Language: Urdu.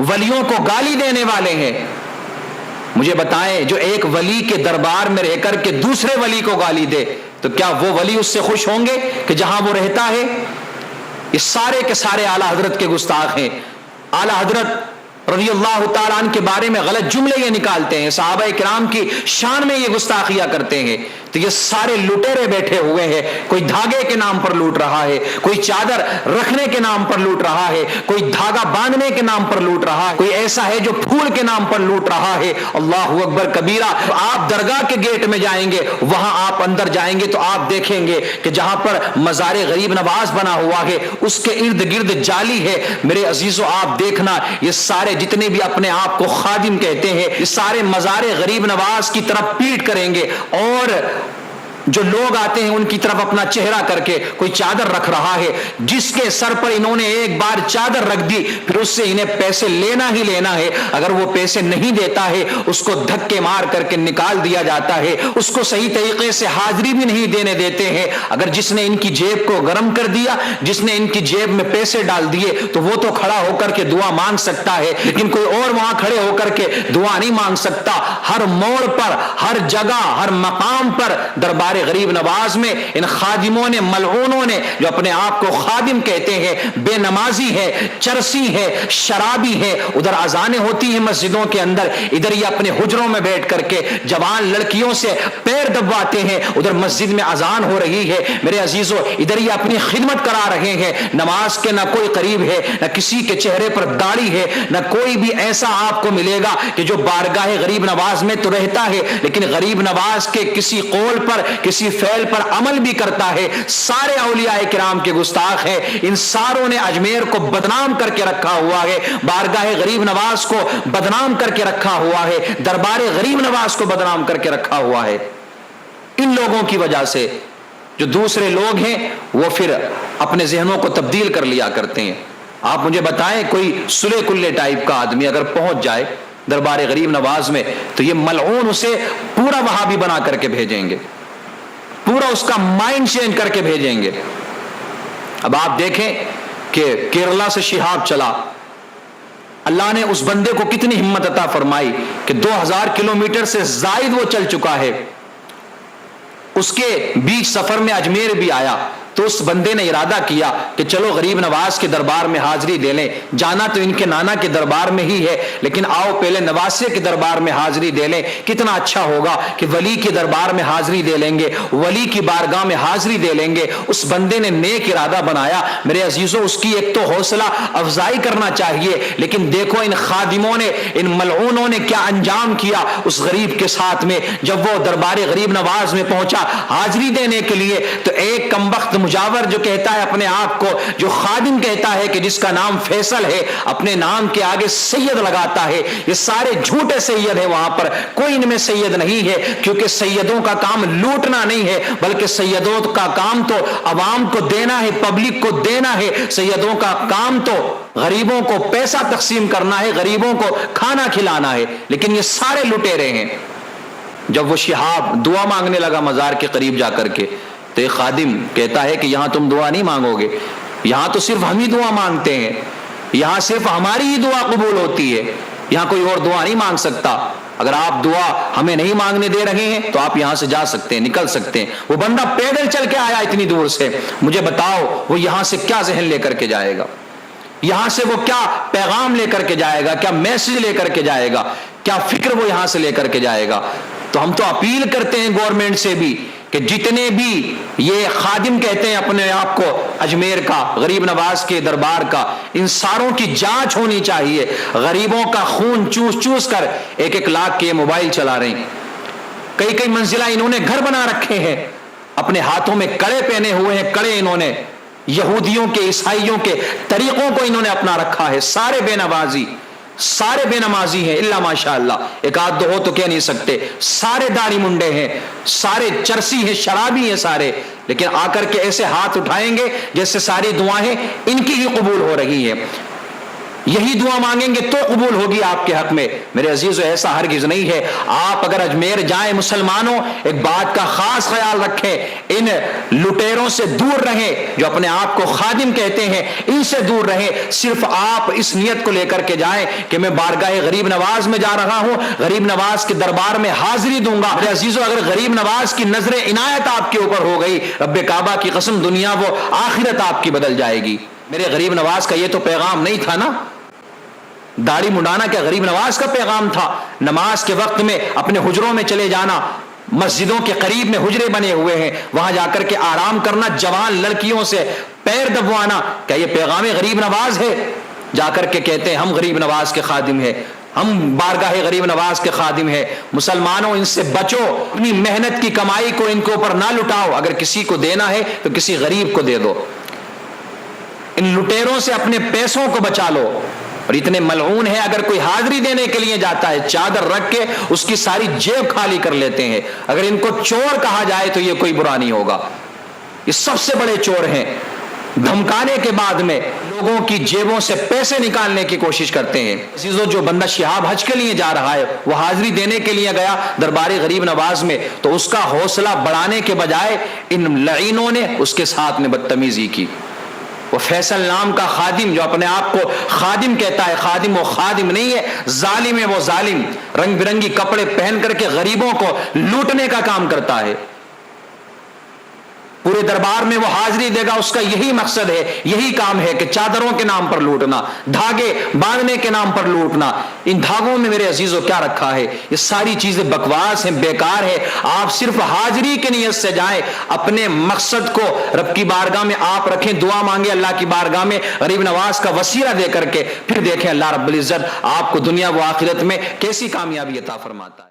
ولیوں کو گالی دینے والے ہیں۔ مجھے بتائیں، جو ایک ولی کے دربار میں رہ کر کے دوسرے ولی کو گالی دے تو کیا وہ ولی اس سے خوش ہوں گے کہ جہاں وہ رہتا ہے؟ یہ سارے کے سارے اعلیٰ حضرت کے گستاخ ہیں۔ اعلیٰ حضرت رضی اللہ تعالیٰ عنہ کے بارے میں غلط جملے یہ نکالتے ہیں، صحابہ کرام کی شان میں یہ گستاخیاں کرتے ہیں، تو یہ سارے لٹیرے بیٹھے ہوئے ہیں۔ کوئی دھاگے کے نام پر لوٹ رہا ہے، کوئی چادر رکھنے کے نام پر لوٹ رہا ہے، کوئی دھاگا باندھنے کے نام پر لوٹ رہا ہے، کوئی ایسا ہے جو پھول کے نام پر لوٹ رہا ہے۔ اللہ اکبر کبیرہ۔ آپ درگاہ کے گیٹ میں جائیں گے، وہاں آپ اندر جائیں گے تو آپ دیکھیں گے کہ جہاں پر مزار غریب نواز بنا ہوا ہے اس کے ارد گرد جالی ہے۔ میرے عزیزو آپ دیکھنا، یہ سارے جتنے بھی اپنے آپ کو خادم کہتے ہیں یہ سارے مزار غریب نواز کی طرف پیٹ کریں گے، اور جو لوگ آتے ہیں ان کی طرف اپنا چہرہ کر کے کوئی چادر رکھ رہا ہے، جس کے سر پر انہوں نے ایک بار چادر رکھ دی پھر اس سے انہیں پیسے لینا ہی لینا ہے۔ اگر وہ پیسے نہیں دیتا ہے اس کو دھکے مار کر کے نکال دیا جاتا ہے، اس کو صحیح طریقے سے حاضری بھی نہیں دینے دیتے ہیں۔ اگر جس نے ان کی جیب کو گرم کر دیا، جس نے ان کی جیب میں پیسے ڈال دیے تو وہ تو کھڑا ہو کر کے دعا مانگ سکتا ہے، لیکن کوئی اور وہاں کھڑے ہو کر کے دعا نہیں مانگ سکتا۔ ہر موڑ پر، ہر جگہ، ہر مقام پر دربار غریب نواز میں ان خادموں نے، ملعونوں نے، جو اپنے آپ کو خادم کہتے ہیں، بے نمازی ہے، چرسی ہے، شرابی ہے، ادھر اذانیں ہوتی ہیں مسجدوں کے اندر، ادھر یہ اپنے حجروں میں بیٹھ کر کے جوان لڑکیوں سے پیر دبواتے ہیں، ادھر مسجد میں اذان ہو رہی ہے۔ میرے عزیزو ادھر یہ اپنی خدمت کرا رہے ہیں، نماز کے نہ کوئی قریب ہے، نہ کسی کے چہرے پر داڑھی ہے، نہ کوئی بھی ایسا آپ کو ملے گا کہ جو بارگاہ غریب نواز میں تو رہتا ہے لیکن غریب نواز کے کسی قول پر، کسی فعل پر عمل بھی کرتا ہے۔ سارے اولیاء کرام کے گستاخ ہیں، ان ساروں نے اجمیر کو بدنام کر کے رکھا ہوا ہے، بارگاہ غریب نواز کو بدنام کر کے رکھا ہوا ہے، دربار غریب نواز کو بدنام کر کے رکھا ہوا ہے۔ ان لوگوں کی وجہ سے جو دوسرے لوگ ہیں وہ پھر اپنے ذہنوں کو تبدیل کر لیا کرتے ہیں۔ آپ مجھے بتائیں، کوئی سلے کلے ٹائپ کا آدمی اگر پہنچ جائے دربار غریب نواز میں تو یہ ملعون اسے پورا وہابی بنا کر کے بھیجیں گے، پورا اس کا مائنڈ چینج کر کے بھیجیں گے۔ اب آپ دیکھیں کہ کیرلا سے شہاب چلا، اللہ نے اس بندے کو کتنی ہمت عطا فرمائی کہ 2000 کلومیٹر سے زائد وہ چل چکا ہے، اس کے بیچ سفر میں اجمیر بھی آیا تو اس بندے نے ارادہ کیا کہ چلو غریب نواز کے دربار میں حاضری دے لیں، جانا تو ان کے نانا کے دربار میں ہی ہے لیکن آؤ پہلے نواسے کے دربار میں حاضری دے لیں، کتنا اچھا ہوگا کہ ولی کے دربار میں حاضری دے لیں گے، ولی کی بارگاہ میں حاضری دے لیں گے۔ اس بندے نے نیک ارادہ بنایا۔ میرے عزیزوں اس کی ایک تو حوصلہ افزائی کرنا چاہیے، لیکن دیکھو ان خادموں نے، ان ملعونوں نے کیا انجام کیا اس غریب کے ساتھ میں۔ جب وہ دربار غریب نواز میں پہنچا حاضری دینے کے لیے تو ایک کمبخت مجاور جو کہتا ہے اپنے آپ کو، جو خادم کہتا ہے کہ جس کا نام فیصل ہے، اپنے نام کے آگے سید لگاتا ہے، یہ سارے جھوٹے سید ہیں، وہاں پر کوئی ان میں سید نہیں ہے، کیونکہ سیدوں کا کام لوٹنا نہیں ہے بلکہ سیدوں کا کام تو عوام کو دینا ہے، پبلک کو دینا ہے۔ سیدوں کا کام تو غریبوں کو پیسہ تقسیم کرنا ہے، غریبوں کو کھانا کھلانا ہے، لیکن یہ سارے لٹیرے ہیں۔ جب وہ شہاب دعا مانگنے لگا مزار کے قریب جا کر کے تو ایک خادم کہتا ہے کہ یہاں تم دعا نہیں مانگو گے، یہاں تو صرف ہم ہی دعا مانگتے ہیں، یہاں صرف ہماری ہی دعا قبول ہوتی ہے، یہاں کوئی اور دعا نہیں مانگ سکتا۔ اگر آپ دعا ہمیں نہیں مانگنے دے رہے ہیں تو آپ یہاں سے جا سکتے ہیں، نکل سکتے ہیں۔ وہ بندہ پیدل چل کے آیا اتنی دور سے، مجھے بتاؤ وہ یہاں سے کیا ذہن لے کر کے جائے گا، یہاں سے وہ کیا پیغام لے کر کے جائے گا، کیا میسج لے کر کے جائے گا، کیا فکر وہ یہاں سے لے کر کے جائے گا۔ تو ہم تو اپیل کرتے ہیں گورنمنٹ سے بھی کہ جتنے بھی یہ خادم کہتے ہیں اپنے آپ کو اجمیر کا، غریب نواز کے دربار کا، ان ساروں کی جانچ ہونی چاہیے۔ غریبوں کا خون چوس چوس کر 1-1 لاکھ کے موبائل چلا رہے ہیں، کئی منزلہ انہوں نے گھر بنا رکھے ہیں، اپنے ہاتھوں میں کڑے پہنے ہوئے ہیں، کڑے انہوں نے یہودیوں کے، عیسائیوں کے طریقوں کو انہوں نے اپنا رکھا ہے۔ سارے بے نوازی، سارے بے نمازی ہیں الا ماشاء اللہ، ایک آدھ دو ہو تو کہہ نہیں سکتے، سارے داڑھی منڈے ہیں، سارے چرسی ہیں، شرابی ہیں سارے، لیکن آ کر کے ایسے ہاتھ اٹھائیں گے جیسے ساری دعائیں ان کی ہی قبول ہو رہی ہیں۔ یہی دعا مانگیں گے تو قبول ہوگی آپ کے حق میں۔ میرے عزیزو ایسا ہرگز نہیں ہے۔ آپ اگر اجمیر جائیں مسلمانوں، ایک بات کا خاص خیال رکھیں، ان لٹیروں سے دور رہیں جو اپنے آپ کو خادم کہتے ہیں، ان سے دور رہیں۔ صرف آپ اس نیت کو لے کر کے جائیں کہ میں بارگاہ غریب نواز میں جا رہا ہوں، غریب نواز کے دربار میں حاضری دوں گا۔ میرے عزیزو اگر غریب نواز کی نظر عنایت آپ کے اوپر ہو گئی، رب کعبہ کی قسم دنیا و آخرت آپ کی بدل جائے گی۔ میرے غریب نواز کا یہ تو پیغام نہیں تھا نا، داڑھی منڈانا کیا غریب نواز کا پیغام تھا؟ نماز کے وقت میں اپنے حجروں میں چلے جانا، مسجدوں کے قریب میں حجرے بنے ہوئے ہیں، وہاں جا کر کے آرام کرنا، جوان لڑکیوں سے پیر دبوانا، کیا یہ پیغام غریب نواز ہے؟ جا کر کے کہتے ہیں ہم غریب نواز کے خادم ہیں، ہم بارگاہ غریب نواز کے خادم ہیں۔ مسلمانوں ان سے بچو، اپنی محنت کی کمائی کو ان کے اوپر نہ لٹاؤ، اگر کسی کو دینا ہے تو کسی غریب کو دے دو۔ ان لٹیروں سے اپنے پیسوں کو بچا لو۔ اور اتنے ملعون ہیں، اگر کوئی حاضری دینے کے لیے جاتا ہے چادر رکھ کے اس کی ساری جیب خالی کر لیتے ہیں۔ اگر ان کو چور کہا جائے تو یہ کوئی برا نہیں ہوگا، یہ سب سے بڑے چور ہیں۔ دھمکانے کے بعد میں لوگوں کی جیبوں سے پیسے نکالنے کی کوشش کرتے ہیں۔ عزیزو جو بندہ شہاب حج کے لیے جا رہا ہے، وہ حاضری دینے کے لیے گیا دربار غریب نواز میں، تو اس کا حوصلہ بڑھانے کے بجائے ان لعینوں نے اس کے ساتھ میں بدتمیزی کی۔ وہ فیصل نام کا خادم جو اپنے آپ کو خادم کہتا ہے، خادم وہ خادم نہیں ہے، ظالم ہے وہ ظالم، رنگ برنگی کپڑے پہن کر کے غریبوں کو لوٹنے کا کام کرتا ہے۔ پورے دربار میں وہ حاضری دے گا، اس کا یہی مقصد ہے، یہی کام ہے کہ چادروں کے نام پر لوٹنا، دھاگے باندھنے کے نام پر لوٹنا۔ ان دھاگوں میں میرے عزیزوں کیا رکھا ہے؟ یہ ساری چیزیں بکواس ہیں، بیکار ہے۔ آپ صرف حاضری کی نیت سے جائیں، اپنے مقصد کو رب کی بارگاہ میں آپ رکھیں، دعا مانگیں اللہ کی بارگاہ میں غریب نواز کا وسیلہ دے کر کے، پھر دیکھیں اللہ رب العزت آپ کو دنیا و آخرت میں کیسی کامیابی عطا فرماتا ہے۔